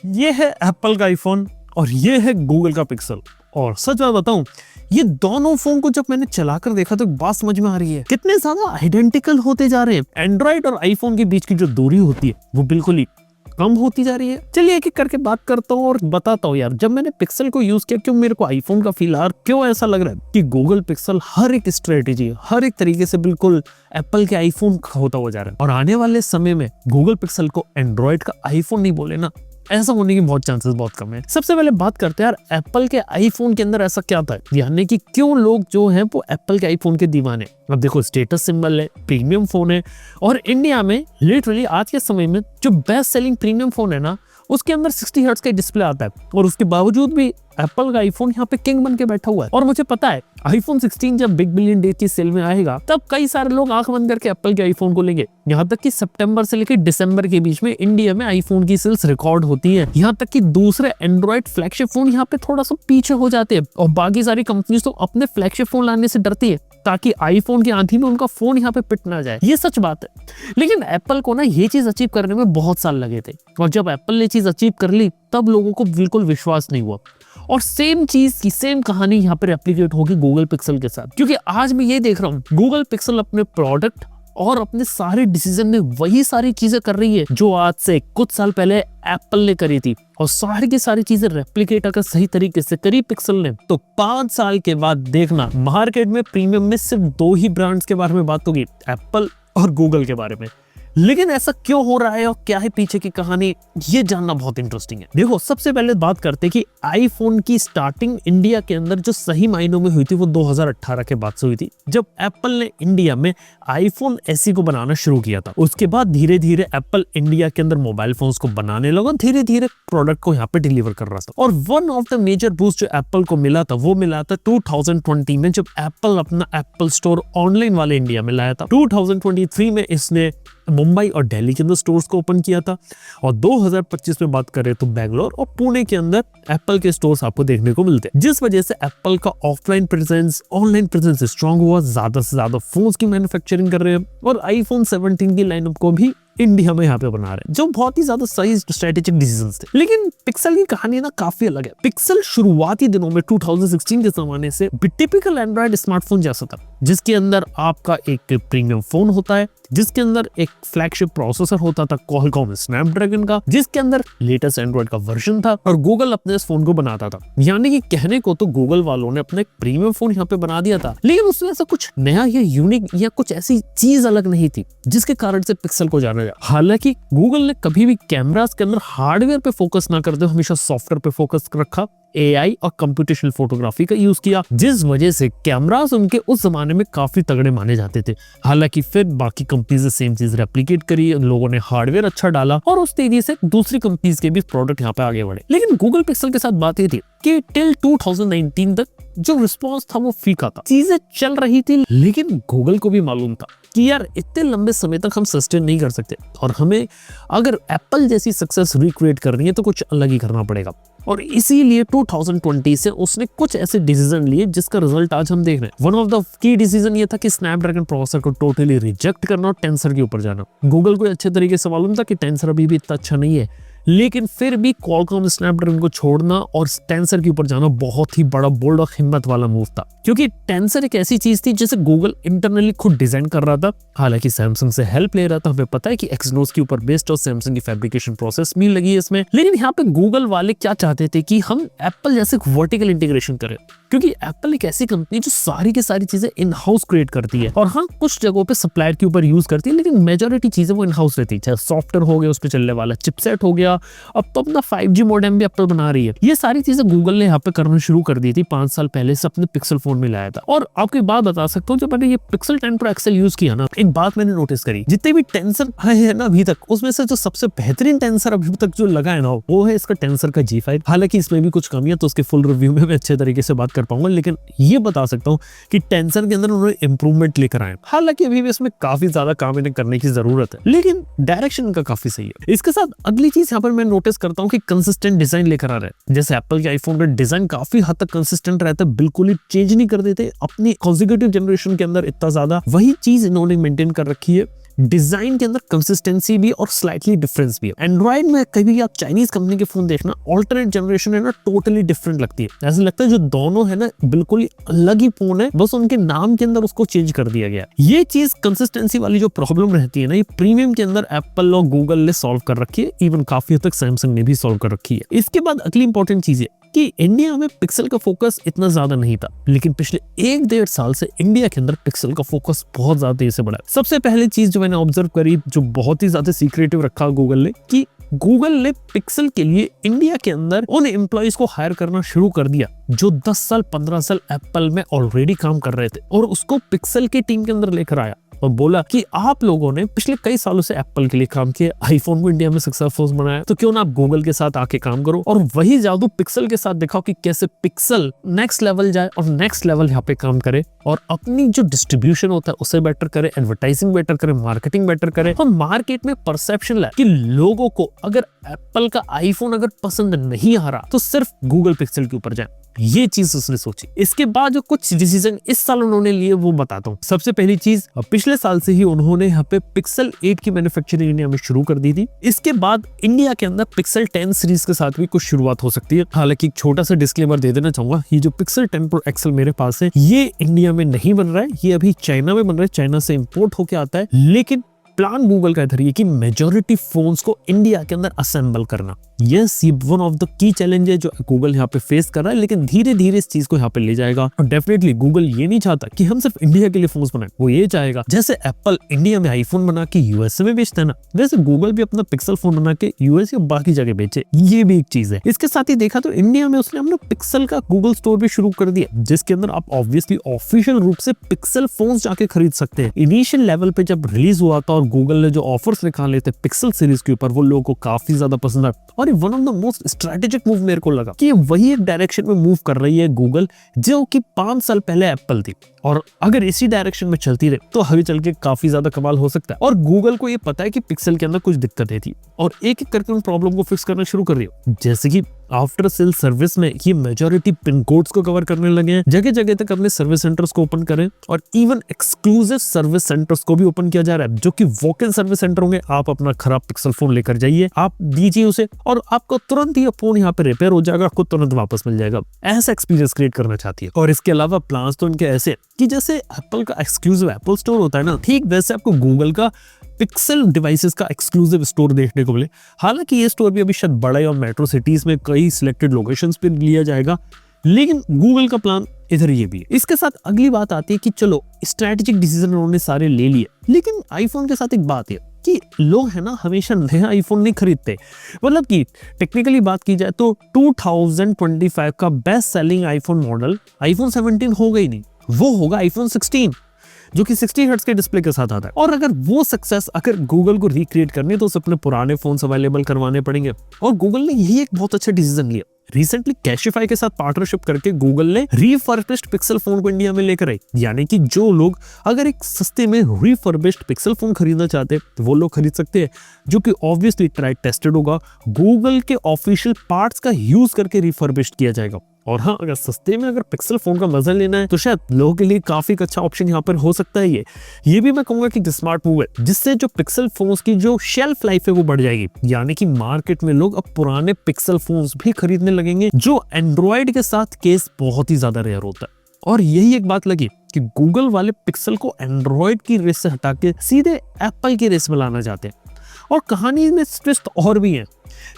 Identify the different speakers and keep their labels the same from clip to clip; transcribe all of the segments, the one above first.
Speaker 1: ये है एप्पल का आईफोन और ये है गूगल का पिक्सल। और सच बात बताऊं, ये दोनों फोन को जब मैंने चलाकर देखा तो एक बात समझ में आ रही है, कितने ज्यादा आइडेंटिकल होते जा रहे हैं। एंड्रॉइड और आईफोन के बीच की जो दूरी होती है वो बिल्कुल ही कम होती जा रही है। चलिए एक एक करके बात करता हूँ और बताता हूँ यार, जब मैंने पिक्सल को यूज किया क्यों मेरे को आईफोन का फील आया, क्यों ऐसा लग रहा है कि गूगल पिक्सल हर एक स्ट्रेटेजी, हर एक तरीके से बिल्कुल एप्पल के आईफोन होता हुआ जा रहा है। और आने वाले समय में गूगल पिक्सल को एंड्रॉइड का आईफोन नहीं बोले ना, ऐसा होने की बहुत चांसेस बहुत कम है। सबसे पहले बात करते हैं यार एप्पल के आईफोन के अंदर ऐसा क्या था, यानी कि क्यों लोग जो हैं वो एप्पल के आईफोन के दीवाने। अब देखो, स्टेटस सिंबल है, प्रीमियम फोन है, और इंडिया में लिटरली आज के समय में जो बेस्ट सेलिंग प्रीमियम फोन है ना, उसके अंदर 60 हर्ट्ज का डिस्प्ले आता है, और उसके बावजूद भी एप्पल का आईफोन यहाँ पे किंग बन के बैठा हुआ है। और मुझे पता है आईफोन 16 जब बिग बिलियन डे की सेल में आएगा तब कई सारे लोग आंख बंद करके एप्पल के आईफोन को लेंगे। यहाँ तक कि सितंबर से लेकर दिसंबर के बीच में इंडिया में आईफोन की सेल्स रिकॉर्ड होती है। यहाँ तक कि दूसरे एंड्रॉइड फ्लैगशिप फोन यहाँ पे थोड़ा सा पीछे हो जाते हैं, और बाकी सारी कंपनीज तो अपने फ्लैगशिप फोन लाने से डरती है ताकि आईफोन की आंधी में उनका फोन यहाँ पे पिट ना जाए। ये सच बात है, लेकिन एप्पल को ना ये चीज अचीव करने में बहुत साल लगे थे, और जब एप्पल ने चीज अचीव कर ली तब लोगों को बिल्कुल विश्वास नहीं हुआ। और सेम चीज की सेम कहानी यहाँ पे रेप्लिकेट होगी गूगल पिक्सल के साथ, क्योंकि आज मैं ये देख रहा हूँ गूगल पिक्सल अपने प्रोडक्ट और अपने सारे डिसीजन में वही सारी चीजें कर रही है जो आज से कुछ साल पहले एप्पल ने करी थी, और सारी की सारी चीजें रेप्लिकेट अगर सही तरीके से करी पिक्सल ने तो 5 साल के बाद देखना मार्केट में प्रीमियम में सिर्फ 2 ही ब्रांड्स के बारे में बात होगी, एप्पल और गूगल के बारे में। लेकिन ऐसा क्यों हो रहा है और क्या है पीछे की कहानी, ये जानना बहुत इंटरेस्टिंग है। देखो, सबसे पहले बात करते हैं कि आईफोन की स्टार्टिंग इंडिया के अंदर जो सही मायनों में हुई थी वो 2018 के बाद से हुई थी, जब एप्पल ने इंडिया में आईफोन एसई को बनाना शुरू किया था। उसके बाद धीरे धीरे एप्पल इंडिया के अंदर मोबाइल फोन्स को बनाने लगा, धीरे धीरे प्रोडक्ट को यहाँ पे डिलीवर कर रहा था। और one of the major boost जो एप्पल को मिला था वो मिला था 2020 में, जब एप्पल अपना एप्पल स्टोर ऑनलाइन वाले इंडिया में लाया था। 2023 में इसने मुंबई और दिल्ली के अंदर स्टोर्स को ओपन किया था, और 2025 में बात करें तो बैंगलोर और पुणे के अंदर एप्पल के स्टोर्स आपको देखने को मिलते हैं, जिस वजह से एप्पल का offline presence online presence strong हुआ, ज्यादा से ज्यादा फोन्स की मैन्युफैक्चरिंग कर रहे हैं, और आईफोन 17 की लाइनअप को भी इंडिया में यहाँ पे बना रहे हैं, जो बहुत ही ज्यादा सही स्ट्रेटेजिक डिसीजंस थे। लेकिन पिक्सल की कहानी ना काफी अलग है। पिक्सल शुरुआती दिनों में 2016 के जमाने से टिपिकल एंड्रॉइड स्मार्टफोन जैसा था, जिसके अंदर आपका एक प्रीमियम फोन होता है, जिसके अंदर एक फ्लैगशिप प्रोसेसर होता था क्वालकॉम स्नैपड्रैगन का, जिसके अंदर लेटेस्ट एंड्रॉइड का वर्जन था, और गूगल अपने इस फोन को बनाता था। यानी कि कहने को तो गूगल वालों ने अपना एक प्रीमियम फोन यहाँ पे बना दिया था, लेकिन उसमें ऐसा कुछ नया या यूनिक या कुछ ऐसी चीज अलग नहीं थी जिसके कारण से पिक्सल को जाना। हालांकि गूगल ने कभी भी कैमरास के अंदर हार्डवेयर पे फोकस ना करते, हमेशा सॉफ्टवेयर पे फोकस रखा, एआई और कंप्यूटेशनल फोटोग्राफी का यूज किया, जिस वजह से कैमरास उनके उस जमाने में काफी तगड़े माने जाते थे। हालांकि फिर बाकी कंपनीज ने सेम चीज रेप्लिकेट करी, लोगों ने हार्डवेयर अच्छा डाला, और उस तेजी से दूसरी कंपनीज के भी प्रोडक्ट यहाँ पे आगे बढ़े। लेकिन गूगल पिक्सल के साथ बात ये थी कि टिल 2019 तक जो रिस्पॉन्स था वो फीका था, चीजें चल रही थी, लेकिन गूगल को भी मालूम था कि यार इतने लंबे समय तक हम सस्टेन नहीं कर सकते, और हमें अगर एप्पल जैसी सक्सेस रिक्रिएट करनी है तो कुछ अलग ही करना पड़ेगा। और इसीलिए 2020 से उसने कुछ ऐसे डिसीजन लिए जिसका रिजल्ट आज हम देख रहे हैं। One of the key decision ये था कि स्नैपड्रैगन प्रोसेसर को टोटली रिजेक्ट करना और टेंसर के ऊपर जाना। गूगल को अच्छे तरीके से मालूम था कि टेंसर अभी भी इतना अच्छा नहीं है, लेकिन फिर भी क्वालकॉम स्नैपड्रैगन को छोड़ना और टेंसर के ऊपर जाना बहुत ही बड़ा बोल्ड और हिम्मत वाला मूव था, क्योंकि टेंसर एक ऐसी चीज थी जिसे गूगल इंटरनली खुद डिजाइन कर रहा था। हालांकि सैमसंग से हेल्प ले रहा था, हमें पता है कि एक्सनोस के ऊपर बेस्ड और सैमसंग की फैब्रिकेशन प्रोसेस भी लगी है इसमें। लेकिन यहाँ पे गूगल वाले क्या चाहते थे कि हम एप्पल जैसे वर्टिकल इंटीग्रेशन करें, क्योंकि एप्पल एक ऐसी कंपनी जो सारी की सारी चीजें इन हाउस क्रिएट करती है, और हाँ कुछ जगहों पे सप्लायर के ऊपर यूज करती है, लेकिन मेजोरिटी चीजें वो इन हाउस रहती है। चाहे सॉफ्टवेयर हो गया, उस पर चलने वाला चिपसेट हो गया, अब तो अपना 5G मॉडेम भी एप्पल बना रही है। ये सारी चीजें गूगल ने यहाँ पे करना शुरू कर दी थी 5 साल पहले से अपने पिक्सल फोन में लाया था। और आपको एक बात बता सकता हूँ, जब मैंने ये पिक्सल 10 Pro XL यूज किया ना, एक बात मैंने नोटिस करी, जितने भी टेंसर आए हैं ना अभी तक, उसमें से जो सबसे बेहतरीन टेंसर अभी तक जो लगा है ना वो है इसका टेंसर का G5। हालांकि इसमें भी कुछ कमियां तो उसके फुल रिव्यू में मैं अच्छे तरीके से बात कर पाऊंगा, लेकिन ये बता सकता हूँ कि टेंसर के अंदर उन्होंने इंप्रूवमेंट लेकर आए। हालांकि अभी भी इसमें काफी ज्यादा काम इन्हें करने की जरूरत है, लेकिन डायरेक्शन का काफी सही है। इसके साथ अगली चीज यहाँ पर मैं नोटिस करता हूँ कि कंसिस्टेंट डिजाइन लेकर आ रहे हैं। जैसे एप्पल के आईफोन का डिजाइन काफी हद तक कंसिस्टेंट रहता है, बिल्कुल ही चेंज नहीं कर देते अपनी कॉन्जिक्यूटिव जनरेशन के अंदर इतना ज्यादा, वही चीज इन्होंने मेंटेन कर रखी है। डिजाइन के अंदर कंसिस्टेंसी भी और स्लाइटली डिफरेंस भी है। एंड्रॉइड में कभी आप चाइनीज कंपनी के फोन देखना, ऑल्टरनेट जनरेशन है ना, टोटली डिफरेंट लगती है। ऐसा लगता है जो दोनों है ना बिल्कुल ही अलग ही फोन है, बस उनके नाम के अंदर उसको चेंज कर दिया गया। ये चीज कंसिस्टेंसी वाली जो प्रॉब्लम रहती है ना, ये प्रीमियम के अंदर एप्पल और गूगल ने सॉल्व कर रखी है, इवन काफी हद तक सैमसंग ने भी सॉल्व कर रखी है। इसके बाद अगली इंपॉर्टेंट चीज है कि इंडिया में पिक्सल का फोकस इतना ज्यादा नहीं था, लेकिन पिछले 1-1.5 साल से इंडिया के अंदर पिक्सल का फोकस बहुत ज्यादा तेजी से बढ़ा है। सबसे पहले चीज जो मैंने ऑब्जर्व करी, जो बहुत ही ज्यादा सीक्रेटिव रखा गूगल ने, कि गूगल ने पिक्सल के लिए इंडिया के अंदर उन एम्प्लॉइज को हायर करना शुरू कर दिया जो 10 साल 15 साल एप्पल में ऑलरेडी काम कर रहे थे, और उसको पिक्सल की टीम के अंदर लेकर आया और बोला कि आप लोगों ने पिछले कई सालों से एप्पल के लिए काम किया, आईफोन को इंडिया में सक्सेसफुल बनाया, तो क्यों ना आप गूगल के साथ आके काम करो और वही जादू पिक्सल के साथ दिखाओ कि कैसे पिक्सल नेक्स्ट लेवल जाए और नेक्स्ट लेवल यहाँ पे काम करे और अपनी जो डिस्ट्रीब्यूशन होता है उसे बेटर करे, एडवर्टाइजिंग बेटर करे, मार्केटिंग बेटर करे और मार्केट में परसेप्शन लाए कि लोगों को अगर एप्पल का आईफोन अगर पसंद नहीं आ रहा तो सिर्फ गूगल पिक्सल के ऊपर जाए। ये चीज उसने सोची। इसके बाद जो कुछ डिसीजन इस साल उन्होंने लिए वो बताता हूँ। सबसे पहली चीज, पिछले साल से ही उन्होंने यहाँ पे पिक्सल 8 की मैन्युफैक्चरिंग इंडिया में शुरू कर दी थी। इसके बाद इंडिया के अंदर पिक्सल 10 सीरीज के साथ भी कुछ शुरुआत हो सकती है। हालांकि एक छोटा सा डिस्क्लेमर दे देना चाहूंगा, ये जो पिक्सल 10 प्रो एक्सल मेरे पास है ये इंडिया में नहीं बन रहा है, ये अभी चाइना में बन रहा है, चाइना से इंपोर्ट होके आता है। लेकिन प्लान गूगल का इधर ये कि मेजॉरिटी फोन्स को इंडिया के अंदर असेंबल करना, यस ये one of the key challenge है जो गूगल यहाँ पे फेस कर रहा है, लेकिन धीरे धीरे इस चीज को यहाँ पे ले जाएगा। और डेफिनेटली गूगल ये नहीं चाहता कि हम सिर्फ इंडिया के लिए फोन्स बनाए, वो ये चाहेगा जैसे एप्पल इंडिया में आईफोन बना के यूएसए में बेचता है ना, वैसे गूगल भी अपना पिक्सल फोन बना के यूएस या बाकी जगह बेचे। ये भी एक चीज है। इसके साथ ही देखा तो इंडिया में उसने अपना पिक्सल का गूगल स्टोर भी शुरू कर दिया, जिसके अंदर आप ऑब्वियसली ऑफिशियल रूप से पिक्सल फोन जाके खरीद सकते हैं। इनिशियल लेवल पे जब रिलीज हुआ था और गूगल ने जो ऑफर्स निकाले थे पिक्सल सीरीज के ऊपर, वो लोगों को काफी ज्यादा पसंद आया और one of the most strategic move मेरे को लगा कि वही एक डायरेक्शन में मूव कर रही है गूगल जो कि 5 साल पहले एप्पल थी, और अगर इसी डायरेक्शन में चलती रहे तो आगे चल के काफी ज्यादा कमाल हो सकता है। और गूगल को ये पता है कि पिक्सल के अंदर कुछ दिक्कतें थी और एक एक करके उन प्रॉब्लम को फिक्स करना शुरू कर रही है। जैसे कि आफ्टर सेल सर्विस में ये मेजॉरिटी पिन कोड्स को कवर करने लगे हैं, जगह जगह तक अपने सर्विस सेंटर्स को ओपन करें और इवन एक्सक्लूसिव सर्विस सेंटर्स को भी ओपन किया जा रहा है, जो कि वॉक इन सर्विस सेंटर होंगे। आप अपना खराब पिक्सल फोन लेकर जाइए, आप दीजिए उसे और आपको तुरंत ही फोन यहाँ पे रिपेयर हो जाएगा, आपको तुरंत वापस मिल जाएगा। ऐसा एक्सपीरियंस क्रिएट करना चाहती है। और इसके अलावा प्लान्स तो इनके ऐसे कि जैसे एप्पल का एक्सक्लूसिव एप्पल स्टोर होता है ना, ठीक वैसे आपको गूगल का पिक्सल डिवाइसेस का एक्सक्लूसिव स्टोर देखने को मिले। हालांकि ये स्टोर भी अभी शायद बड़े और मेट्रो सिटीज में कई सिलेक्टेड लोकेशंस पे लिया जाएगा, लेकिन गूगल का प्लान इधर ये भी है। इसके साथ अगली बात आती है कि चलो स्ट्रेटेजिक डिसीजन उन्होंने सारे ले लिए, लेकिन आईफोन के साथ एक बात है कि लोग है ना हमेशा नया आईफोन नहीं खरीदते। मतलब कि टेक्निकली बात की जाए तो 2025 का best selling iPhone model iPhone 17 होगा ही नहीं, वो होगा आईफोन 16 जो कि 60 हर्ट्ज के डिस्प्ले के साथ आता है। और अगर वो सक्सेस अगर गूगल को रिक्रिएट करनी है तो उसे अपने पुराने फोन्स अवेलेबल करवाने पड़ेंगे, और गूगल ने यही एक बहुत अच्छा डिसीजन लिया। रिसेंटली कैशिफाई के साथ पार्टनरशिप करके गूगल ने रिफर्बिश्ड पिक्सल फोन को इंडिया में लेकर आई, यानी कि जो लोग अगर एक सस्ते में रिफर्बिश्ड पिक्सल फोन खरीदना चाहते हैं तो वो लोग खरीद सकते हैं, जो कि ऑब्वियसली ट्राइड टेस्टेड होगा, गूगल के ऑफिशियल पार्ट्स का यूज करके रिफर्बिश्ड किया जाएगा। और हाँ, अगर सस्ते में अगर पिक्सल फोन का मजा लेना है तो शायद लोगों के लिए काफी अच्छा ऑप्शन यहाँ पर हो सकता है। ये भी मैं कहूंगा कि स्मार्ट मूव है, जिससे जो पिक्सल फोन्स की जो शेल्फ लाइफ है वो बढ़ जाएगी, यानी कि मार्केट में लोग अब पुराने पिक्सल फोन्स भी खरीदने लगेंगे, जो एंड्रॉइड के साथ केस बहुत ही ज्यादा रेयर होता है। और यही एक बात लगी कि गूगल वाले पिक्सल को एंड्रॉइड की रेस से हटा के सीधे एप्पल की रेस में लाना चाहते हैं। और कहानी में ट्विस्ट और भी है।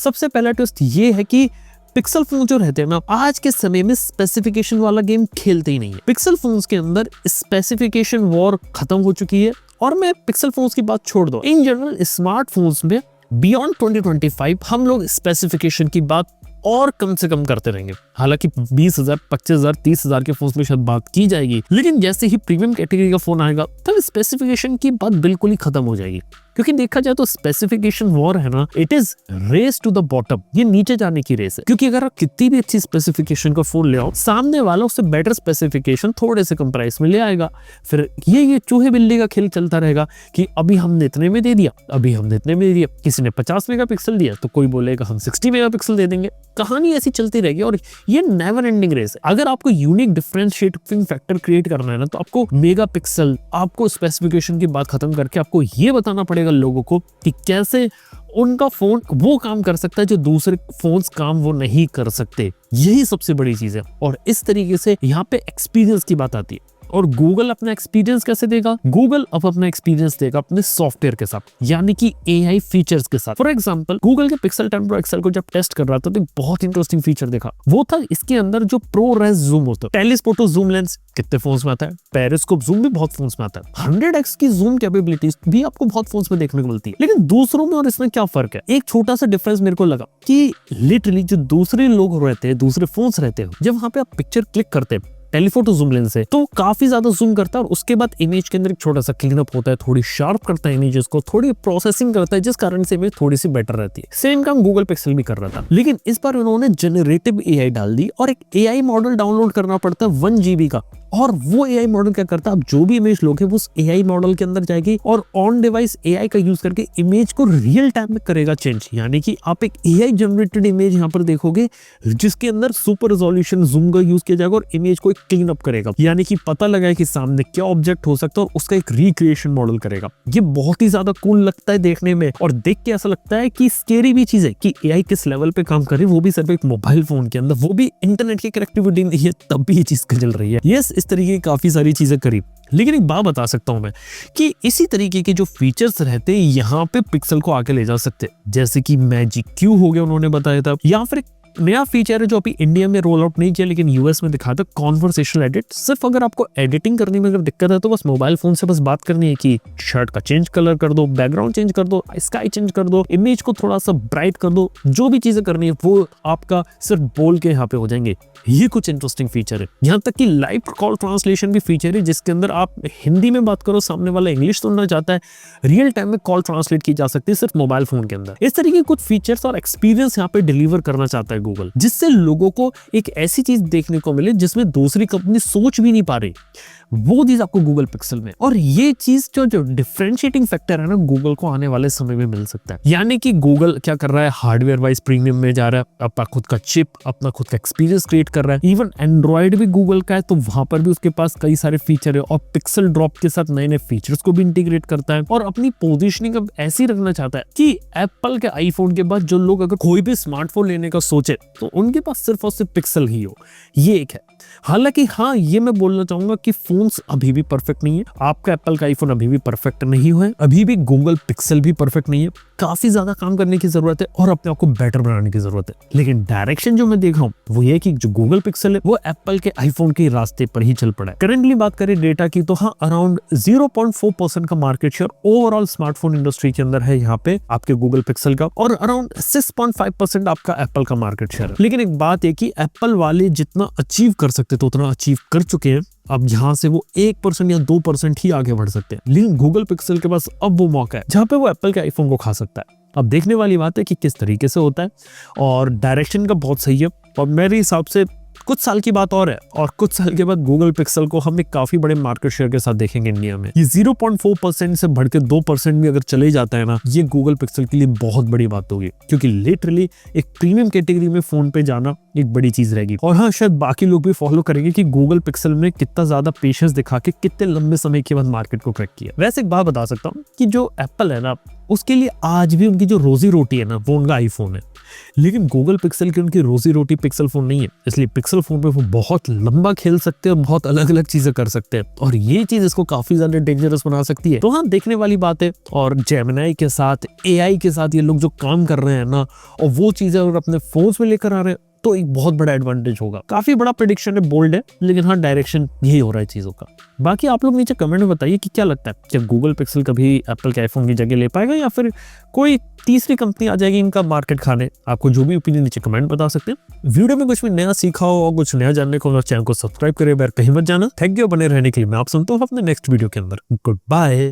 Speaker 1: सबसे पहला ट्विस्ट ये है कि पिक्सल फोन जो रहते हैं ना, आज के समय में स्पेसिफिकेशन वाला गेम खेलते ही नहीं है। पिक्सल फोन्स के अंदर स्पेसिफिकेशन वॉर खत्म हो चुकी है। और मैं पिक्सल फोन्स की बात छोड़ दो, इन जनरल स्मार्टफोन्स में बियॉन्ड 2025 हम लोग स्पेसिफिकेशन की बात और कम से कम करते रहेंगे। हालांकि 20,000, 25,000, 30,000 के फोन में शायद बात की जाएगी, लेकिन जैसे ही प्रीमियम कैटेगरी का फोन आएगा तब स्पेसिफिकेशन की बात बिल्कुल ही खत्म हो जाएगी। क्योंकि देखा जाए तो स्पेसिफिकेशन वॉर है ना, it is race to the bottom, ये नीचे जाने की रेस है। क्योंकि अगर आप कितनी भी अच्छी स्पेसिफिकेशन का फोन ले आओ, सामने वाला उससे बेटर स्पेसिफिकेशन थोड़े से कम प्राइस में ले आएगा। फिर ये चूहे बिल्ली का खेल चलता रहेगा कि अभी हमने इतने में दे दिया, अभी हमने इतने में दे दिया। किसी ने 50 मेगापिक्सल दिया तो कोई बोलेगा हम 60 मेगापिक्सल दे देंगे। कहानी ऐसी चलती रहेगी और ये नेवर एंडिंग रेस है। अगर आपको यूनिक डिफरेंशिएटिंग फैक्टर क्रिएट करना है ना, तो आपको मेगापिक्सल, आपको स्पेसिफिकेशन की बात खत्म करके आपको ये बताना पड़ेगा लोगों को कि कैसे उनका फोन वो काम कर सकता है जो दूसरे फोन्स काम वो नहीं कर सकते। यही सबसे बड़ी चीज है। और इस तरीके से यहाँ पे एक्सपीरियंस की बात आती है। और गूगल अपना एक्सपीरियंस कैसे देगा? गूगल अब अपना एक्सपीरियंस देगा अपने सॉफ्टवेयर के साथ, यानी कि एआई फीचर्स के साथ। फॉर एग्जांपल, गूगल के पिक्सल 10 प्रो एक्सएल को जब टेस्ट कर रहा था तो एक बहुत इंटरेस्टिंग फीचर देखा। वो था इसके अंदर जो प्रो रेस जूम होता है। टेलीस्फोटो जूम लेंस कितने फोन्स में आता है, पेरिस्कोप जूम भी बहुत फोन्स में आता है, 100x की जूम कैपेबिलिटीज भी आपको बहुत फोन्स में देखने को मिलती है। लेकिन दूसरों में और इसमें क्या फर्क है? एक छोटा सा डिफरेंस मेरे को लगा कि लिटरली जो दूसरे लोग रहते हैं, दूसरे फोन्स रहते हैं, जब वहां पे आप पिक्चर क्लिक करते हैं टेलीफोटो जूम लेंस से, तो काफी ज्यादा जूम करता है और उसके बाद इमेज के अंदर एक छोटा सा क्लीन अप होता है, थोड़ी शार्प करता है इमेजेस को, थोड़ी प्रोसेसिंग करता है, जिस कारण से इमेज थोड़ी सी बेटर रहती है। सेम काम गूगल पिक्सल भी कर रहा था, लेकिन इस बार उन्होंने जनरेटिव एआई डाल दी और एक एआई मॉडल डाउनलोड करना पड़ता है 1 GB का। और वो एआई मॉडल क्या करता है, आप जो भी इमेज लोगे वो उस एआई मॉडल के अंदर जाएगी और ऑन डिवाइस एआई का यूज करके इमेज को रियल टाइम में करेगा चेंज। यानी कि आप एक एआई जनरेटेड इमेज यहाँ पर देखोगे जिसके अंदर सुपर रेजोल्यूशन जूम का यूज किया जाएगा और इमेज को एक क्लीन अप करेगा, यानी कि पता लगा कि सामने क्या ऑब्जेक्ट हो सकता है और उसका एक रिक्रिएशन मॉडल करेगा। ये बहुत ही ज्यादा कूल लगता है देखने में और देख के ऐसा लगता है कि स्केरी भी चीज है कि एआई किस लेवल पे काम करे, वो भी सिर्फ एक मोबाइल फोन के अंदर, वो भी इंटरनेट की कनेक्टिविटी नहीं है तब भी ये चीज चल रही है। यस, इस तरीके की काफी सारी चीजें करीब। लेकिन एक बात बता सकता हूं मैं कि इसी तरीके के जो फीचर्स रहते हैं यहाँ पे पिक्सल को आगे ले जा सकते हैं, जैसे कि मैजिक क्यू हो गया उन्होंने बताया था, या फिर नया फीचर है जो अभी इंडिया में रोल आउट नहीं किया लेकिन यूएस में दिखा था, कॉन्वर्सेशनल एडिट। सिर्फ अगर आपको एडिटिंग करने में अगर दिक्कत है तो बस मोबाइल फोन से बस बात करनी है कि शर्ट का चेंज कलर कर दो, बैकग्राउंड चेंज कर दो, स्काई चेंज कर दो, इमेज को थोड़ा सा ब्राइट कर दो, जो भी चीजें करनी है वो आपका सिर्फ बोल के यहाँ पे हो जाएंगे। ये कुछ इंटरेस्टिंग फीचर है। यहाँ तक कि लाइव कॉल ट्रांसलेशन भी फीचर है जिसके अंदर आप हिंदी में बात करो, सामने वाला इंग्लिश सुनना चाहता है, रियल टाइम में कॉल ट्रांसलेट की जा सकती है सिर्फ मोबाइल फोन के अंदर। इस तरीके के कुछ फीचर्स और एक्सपीरियंस यहाँ पे डिलीवर करना चाहता है गूगल, जिससे लोगों को एक ऐसी चीज देखने को मिले जिसमें दूसरी कंपनी सोच भी नहीं पा रही, वो चीज आपको गूगल पिक्सल में। और ये चीज जो डिफरेंशिएटिंग फैक्टर है ना, गूगल को आने वाले समय में मिल सकता है। यानी कि गूगल क्या कर रहा है, हार्डवेयर वाइज प्रीमियम में जा रहा है, अपना खुद का चिप, अपना खुद का एक्सपीरियंस क्रिएट कर रहा है। इवन एंड्रॉइड भी गूगल का है तो वहां पर भी उसके पास कई सारे फीचर है और पिक्सल ड्रॉप के साथ नए नए फीचर्स को भी इंटीग्रेट करता है और अपनी पोजीशनिंग अब ऐसी रखना चाहता है कि एप्पल के आईफोन के बाद जो लोग अगर कोई भी स्मार्टफोन लेने का सोचे तो उनके पास सिर्फ और सिर्फ पिक्सल ही हो। ये एक है। हालांकि हाँ, ये मैं बोलना चाहूंगा कि फोन्स अभी भी परफेक्ट नहीं है। आपका एप्पल का आईफोन अभी भी परफेक्ट नहीं हुआ है, अभी भी गूगल पिक्सल भी परफेक्ट नहीं है। काफी ज्यादा काम करने की जरूरत है और अपने आप को बेटर बनाने की जरूरत है। लेकिन डायरेक्शन जो मैं देख रहा हूँ वो ये कि जो गूगल पिक्सल है वो एप्पल के आईफोन के रास्ते पर ही चल पड़ा है। करंटली बात करें डेटा की तो हाँ, अराउंड 0.4% का market share overall smartphone industry के अंदर है यहाँ पे आपके गूगल पिक्सल का, और अराउंड 6.5% आपका एप्पल का मार्केट शेयर है। लेकिन एक बात है कि एप्पल वाले जितना अचीव कर सकते थे उतना अचीव कर चुके हैं। अब यहाँ से वो 1% या 2% ही आगे बढ़ सकते हैं, लेकिन गूगल पिक्सल के पास अब वो मौका है जहाँ पे वो एप्पल के आईफोन को खा सकता है। अब देखने वाली बात है कि किस तरीके से होता है, और डायरेक्शन का बहुत सही है। और मेरे हिसाब से कुछ साल की बात और है, और कुछ साल के बाद गूगल पिक्सल को हम एक काफी बड़े मार्केट शेयर के साथ देखेंगे इंडिया में। ये 0.4% से बढ़ के 2% भी अगर चले जाता है ना, ये गूगल पिक्सल के लिए बहुत बड़ी बात होगी, क्योंकि लिटरली एक प्रीमियम कैटेगरी में फोन पे जाना एक बड़ी चीज रहेगी। और हाँ, शायद बाकी लोग भी फॉलो करेंगे कि गूगल पिक्सल में कितना ज्यादा पेशेंस दिखा के कितने लंबे समय के बाद मार्केट को क्रैक किया। वैसे एक बात बता सकता हूँ कि जो एप्पल है ना, उसके लिए आज भी उनकी जो रोजी रोटी है ना वो उनका आईफोन है, लेकिन गूगल पिक्सल की उनकी रोजी रोटी पिक्सल फोन नहीं है। इसलिए पिक्सल फोन पे वो बहुत लंबा खेल सकते हैं और बहुत अलग अलग चीजें कर सकते हैं, और ये चीज इसको काफी ज्यादा डेंजरस बना सकती है। तो हाँ, देखने वाली बात है। और जेमिनी के साथ, एआई के साथ ये लोग जो काम कर रहे हैं ना, और वो चीजें अगर अपने फोन्स में लेकर आ रहे हैं तो एक बहुत बड़ा एडवांटेज होगा। काफी बड़ा प्रेडिक्शन है, बोल्ड है, लेकिन हाँ, डायरेक्शन यही हो रहा है चीजों का। बाकी आप लोग नीचे कमेंट में बताइए कि क्या लगता है, क्या गूगल पिक्सल कभी एप्पल के आईफोन की जगह ले पाएगा या फिर कोई तीसरी कंपनी आ जाएगी इनका मार्केट खाने। आपको जो भी ओपिनियन नीचे कमेंट बता सकते हैं। वीडियो में कुछ भी नया सीखा हो और कुछ नया जानने को, चैनल को सब्सक्राइब करें, कहीं मत जाना। थैंक यू बने रहने के लिए। मैं आप सुनता हूँ अपने नेक्स्ट वीडियो के अंदर। Good bye.